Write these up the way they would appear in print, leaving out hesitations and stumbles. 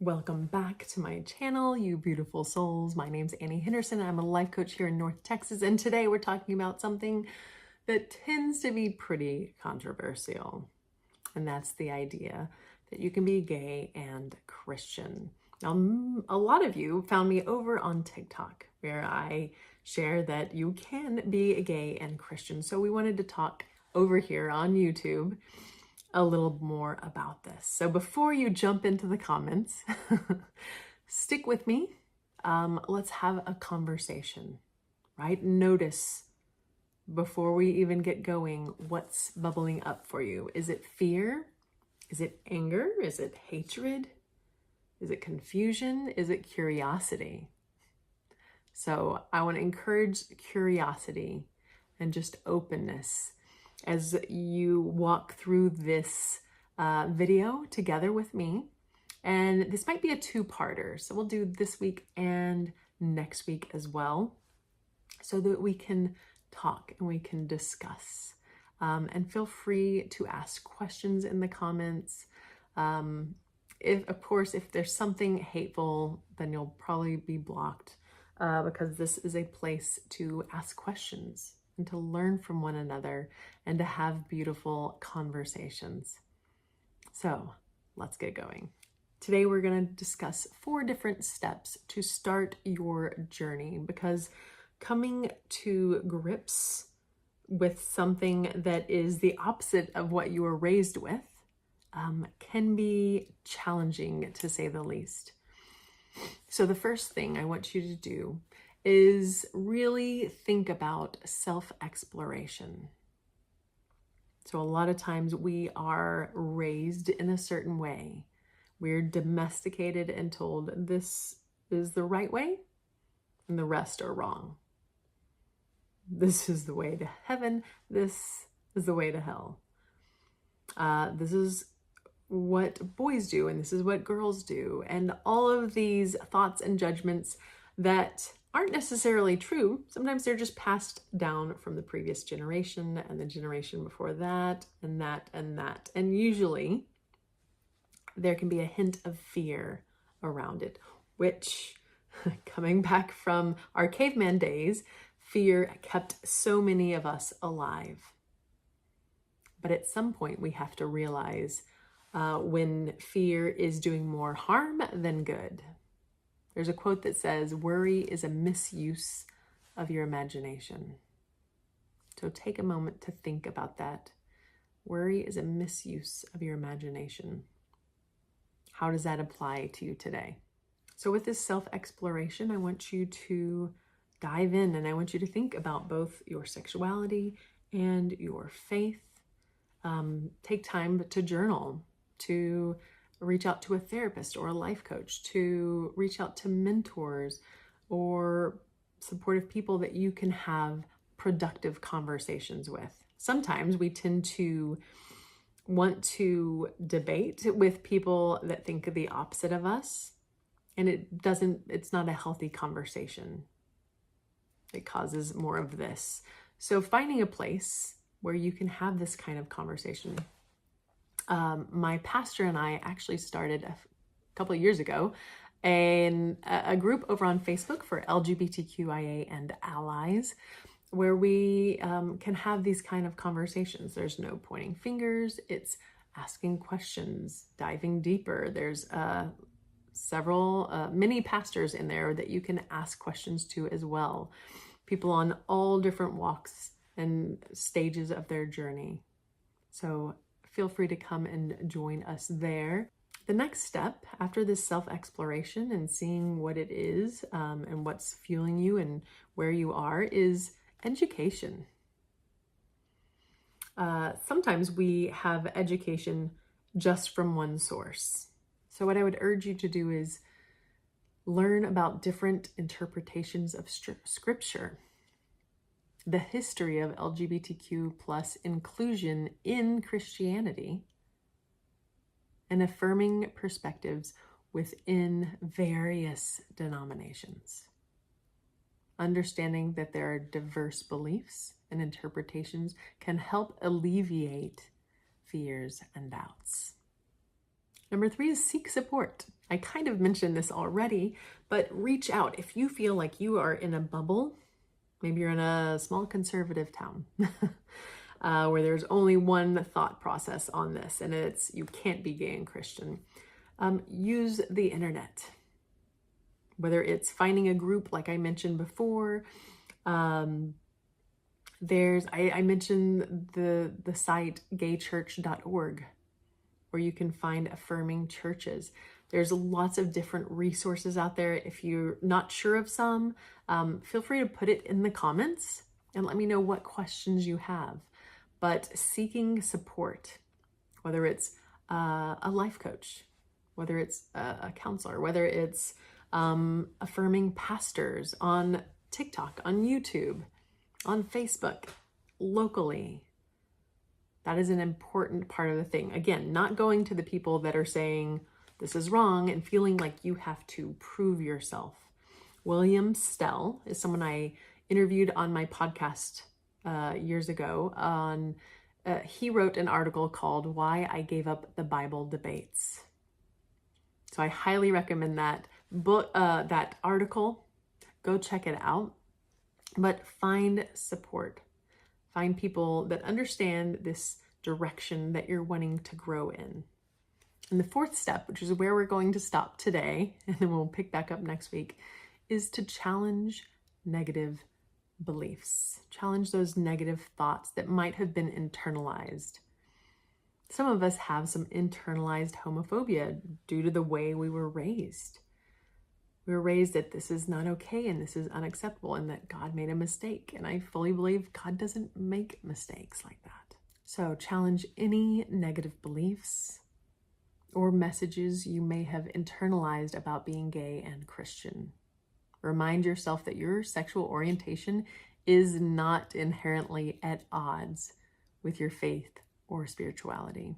Welcome back to my channel, you beautiful souls. My name's Annie Henderson. I'm a life coach here in North Texas, and today we're talking about something that tends to be pretty controversial, and that's the idea that you can be gay and Christian. Now, a lot of you found me over on TikTok, where I share that you can be gay and Christian. So we wanted to talk over here on YouTube a little more about this. So before you jump into the comments, stick with me. Let's have a conversation, right? Notice before we even get going, what's bubbling up for you. Is it fear? Is it anger? Is it hatred? Is it confusion? Is it curiosity? So I want to encourage curiosity and just openness as you walk through this video together with me. And this might be a two-parter, so we'll do this week and next week as well, so that we can talk and we can discuss. And feel free to ask questions in the comments. If there's something hateful, then you'll probably be blocked, because this is a place to ask questions and to learn from one another and to have beautiful conversations. So let's get going. Today we're going to discuss 4 different steps to start your journey, because coming to grips with something that is the opposite of what you were raised with can be challenging, to say the least. So the first thing I want you to do is really think about self-exploration. So a lot of times we are raised in a certain way. We're domesticated and told this is the right way and the rest are wrong. This is the way to heaven. This is the way to hell. This is what boys do and this is what girls do. And all of these thoughts and judgments that aren't necessarily true. Sometimes they're just passed down from the previous generation and the generation before that and that and that. And usually there can be a hint of fear around it, which, coming back from our caveman days, fear kept so many of us alive. But at some point we have to realize when fear is doing more harm than good. There's a quote that says, "Worry is a misuse of your imagination." So take a moment to think about that. Worry is a misuse of your imagination. How does that apply to you today? So with this self-exploration, I want you to dive in and I want you to think about both your sexuality and your faith. Take time to journal, to reach out to a therapist or a life coach, to reach out to mentors or supportive people that you can have productive conversations with. Sometimes we tend to want to debate with people that think the opposite of us, and it's not a healthy conversation. It causes more of this. So finding a place where you can have this kind of conversation. My pastor and I actually started a couple of years ago a group over on Facebook for LGBTQIA and allies, where we can have these kind of conversations. There's no pointing fingers. It's asking questions, diving deeper. There's many pastors in there that you can ask questions to as well. People on all different walks and stages of their journey. So feel free to come and join us there. The next step after this self-exploration and seeing what it is and what's fueling you and where you are is education. Sometimes we have education just from one source. So what I would urge you to do is learn about different interpretations of scripture, the history of LGBTQ plus inclusion in Christianity, and affirming perspectives within various denominations. Understanding that there are diverse beliefs and interpretations can help alleviate fears and doubts. Number 3 is seek support. I kind of mentioned this already, but reach out. If you feel like you are in a bubble, maybe you're in a small conservative town where there's only one thought process on this, and it's you can't be gay and Christian. Use the internet. Whether it's finding a group like I mentioned before, I mentioned the site gaychurch.org, where you can find affirming churches. There's lots of different resources out there. If you're not sure of some, feel free to put it in the comments and let me know what questions you have. But seeking support, whether it's a life coach, whether it's a counselor, whether it's affirming pastors on TikTok, on YouTube, on Facebook, locally. That is an important part of the thing. Again, not going to the people that are saying this is wrong and feeling like you have to prove yourself. William Stell is someone I interviewed on my podcast years ago. He wrote an article called Why I Gave Up the Bible Debates. So I highly recommend that book, that article. Go check it out. But find support. Find people that understand this direction that you're wanting to grow in. And the fourth step, which is where we're going to stop today, and then we'll pick back up next week, is to challenge negative beliefs. Challenge those negative thoughts that might have been internalized. Some of us have some internalized homophobia due to the way we were raised. We were raised that this is not okay and this is unacceptable and that God made a mistake. And I fully believe God doesn't make mistakes like that. So challenge any negative beliefs or messages you may have internalized about being gay and Christian. Remind yourself that your sexual orientation is not inherently at odds with your faith or spirituality.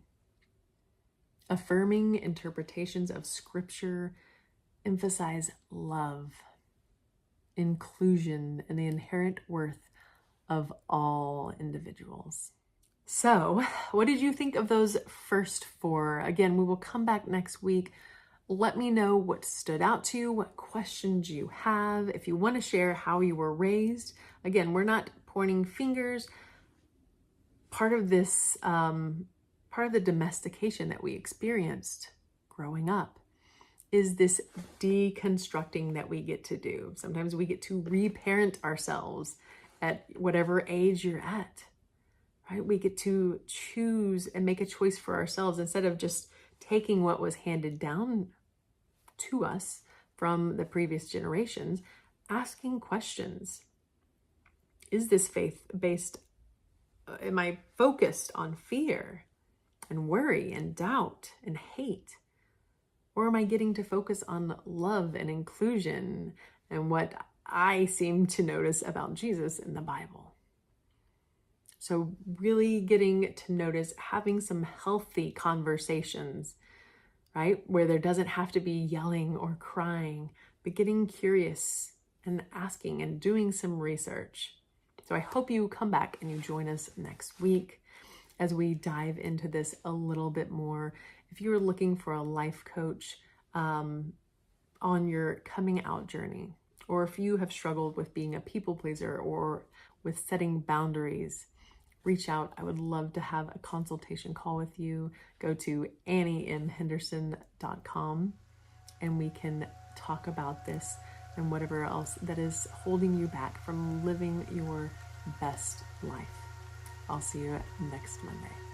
Affirming interpretations of Scripture emphasize love, inclusion, and the inherent worth of all individuals. So, what did you think of those first four? Again, we will come back next week. Let me know what stood out to you, what questions you have. If you want to share how you were raised, again, we're not pointing fingers. Part of this, part of the domestication that we experienced growing up is this deconstructing that we get to do. Sometimes we get to reparent ourselves at whatever age you're at, right? We get to choose and make a choice for ourselves instead of just taking what was handed down to us from the previous generations, asking questions. Is this faith-based? Am I focused on fear and worry and doubt and hate? Or am I getting to focus on love and inclusion and what I seem to notice about Jesus in the Bible? So really getting to notice having some healthy conversations, right? Where there doesn't have to be yelling or crying, but getting curious and asking and doing some research. So I hope you come back and you join us next week as we dive into this a little bit more. If you're looking for a life coach on your coming out journey, or if you have struggled with being a people pleaser or with setting boundaries, reach out. I would love to have a consultation call with you. Go to AnnieMHenderson.com and we can talk about this and whatever else that is holding you back from living your best life. I'll see you next Monday.